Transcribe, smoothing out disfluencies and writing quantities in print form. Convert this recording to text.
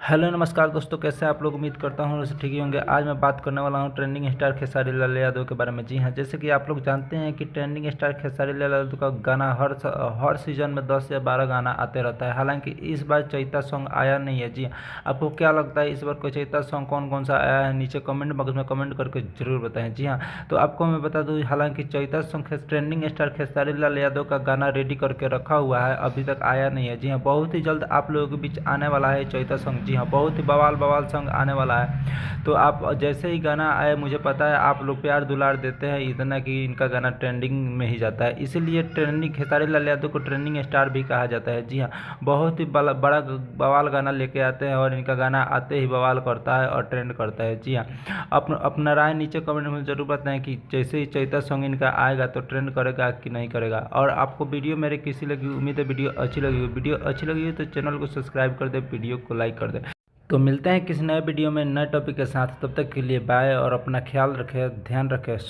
Hello नमस्कार दोस्तों, कैसे आप लोग। उम्मीद करता हूँ वैसे ठीक ही होंगे। आज मैं बात करने वाला हूँ ट्रेंडिंग स्टार खेसारी लाल यादव के बारे में। जी हाँ, जैसे कि आप लोग जानते हैं कि ट्रेंडिंग स्टार खेसारी लाल यादव का गाना हर सीजन में 10 या 12 गाना आते रहता है। हालांकि इस बार चैता सॉन्ग आया नहीं है। जी हाँ, आपको क्या लगता है इस बार कोई चैता सॉन्ग कौन कौन सा आया है, नीचे कमेंट बॉक्स में कमेंट करके जरूर बताएं। जी हाँ, तो आपको मैं बता दूँ, हालांकि Chaita song trending star Khesari Lal Yadav का गाना रेडी करके रखा हुआ है, अभी तक आया नहीं है। जी हाँ, बहुत ही जल्द आप लोगों के बीच आने वाला है चैता सॉन्ग। जी हाँ, बहुत ही बवाल बवाल सॉन्ग आने वाला है। तो आप जैसे ही गाना आए, मुझे पता है आप लोग प्यार दुलार देते हैं इतना कि इनका गाना ट्रेंडिंग में ही जाता है, इसीलिए ट्रेंडिंग खेसारी लाल यादव को ट्रेंडिंग स्टार भी कहा जाता है। जी हाँ, बहुत ही बड़ा बवाल गाना लेके आते हैं और इनका गाना आते ही बवाल करता है और ट्रेंड करता है। जी हाँ, अपना राय नीचे कमेंट में ज़रूर बताएं कि जैसे ही चैता सॉन्ग इनका आएगा तो ट्रेंड करेगा कि नहीं करेगा। और आपको वीडियो मेरे किसी लगी, उम्मीद है वीडियो अच्छी लगी हो। वीडियो अच्छी लगी हो तो चैनल को सब्सक्राइब कर दे, वीडियो को लाइक कर दे। तो मिलते हैं किसी नए वीडियो में नए टॉपिक के साथ। तब तक के लिए बाय और अपना ख्याल रखें, ध्यान रखें।